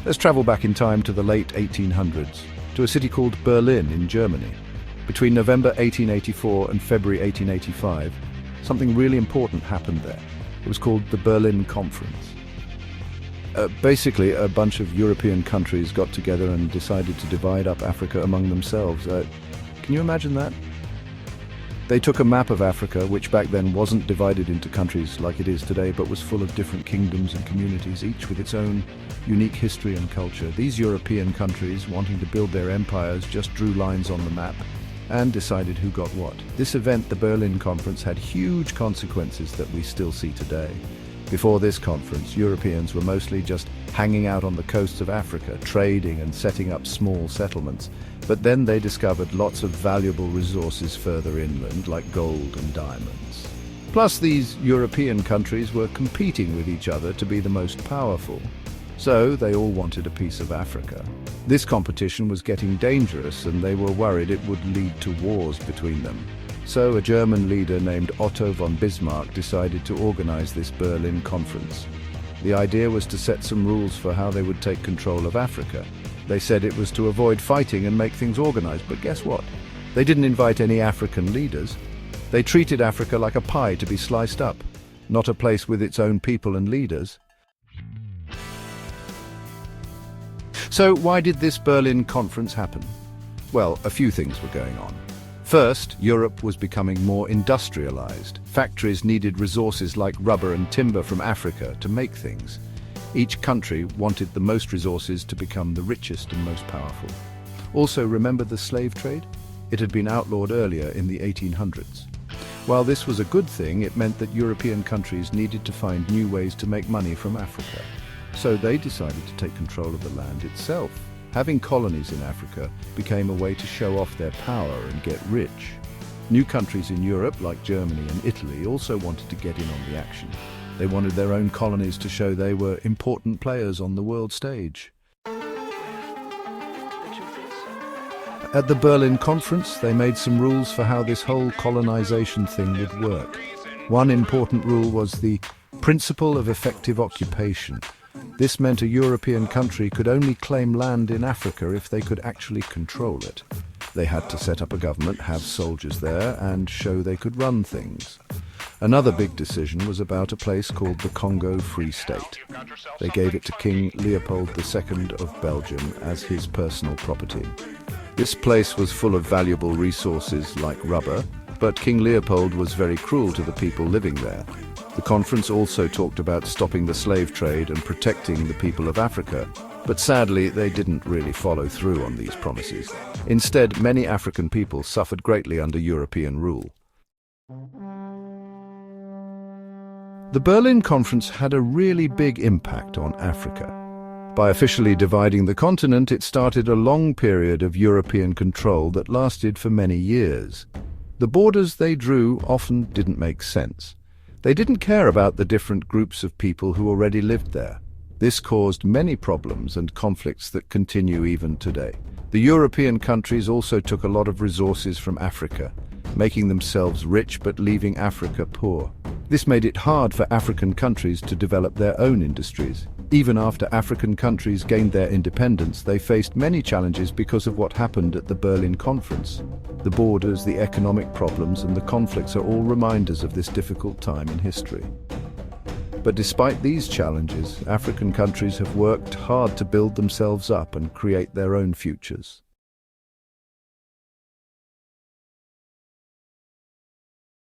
Let's travel back in time to the late 1800s, to a city called Berlin in Germany. Between November 1884 and February 1885, something really important happened there. It was called the Berlin Conference. Basically, a bunch of European countries got together and decided to divide up Africa among themselves. Can you imagine that? They took a map of Africa, which back then wasn't divided into countries like it is today, but was full of different kingdoms and communities, each with its own unique history and culture. These European countries, wanting to build their empires, just drew lines on the map and decided who got what. This event, the Berlin Conference, had huge consequences that we still see today. Before this conference, Europeans were mostly just hanging out on the coasts of Africa, trading and setting up small settlements. But then they discovered lots of valuable resources further inland, like gold and diamonds. Plus, these European countries were competing with each other to be the most powerful. So they all wanted a piece of Africa. This competition was getting dangerous, and they were worried it would lead to wars between them. So a German leader named Otto von Bismarck decided to organize this Berlin Conference. The idea was to set some rules for how they would take control of Africa. They said it was to avoid fighting and make things organized, but guess what? They didn't invite any African leaders. They treated Africa like a pie to be sliced up, not a place with its own people and leaders. So why did this Berlin Conference happen? Well, a few things were going on. First, Europe was becoming more industrialized. Factories needed resources like rubber and timber from Africa to make things. Each country wanted the most resources to become the richest and most powerful. Also, remember the slave trade? It had been outlawed earlier in the 1800s. While this was a good thing, it meant that European countries needed to find new ways to make money from Africa. So they decided to take control of the land itself. Having colonies in Africa became a way to show off their power and get rich. New countries in Europe, like Germany and Italy, also wanted to get in on the action. They wanted their own colonies to show they were important players on the world stage. At the Berlin Conference, they made some rules for how this whole colonization thing would work. One important rule was the principle of effective occupation. This meant a European country could only claim land in Africa if they could actually control it. They had to set up a government, have soldiers there, and show they could run things. Another big decision was about a place called the Congo Free State. They gave it to King Leopold II of Belgium as his personal property. This place was full of valuable resources like rubber, but King Leopold was very cruel to the people living there. The conference also talked about stopping the slave trade and protecting the people of Africa, but sadly they didn't really follow through on these promises. Instead, many African people suffered greatly under European rule. The Berlin Conference had a really big impact on Africa. By officially dividing the continent, it started a long period of European control that lasted for many years. The borders they drew often didn't make sense. They didn't care about the different groups of people who already lived there. This caused many problems and conflicts that continue even today. The European countries also took a lot of resources from Africa, making themselves rich but leaving Africa poor. This made it hard for African countries to develop their own industries. Even after African countries gained their independence, they faced many challenges because of what happened at the Berlin Conference. The borders, the economic problems, and the conflicts are all reminders of this difficult time in history. But despite these challenges, African countries have worked hard to build themselves up and create their own futures.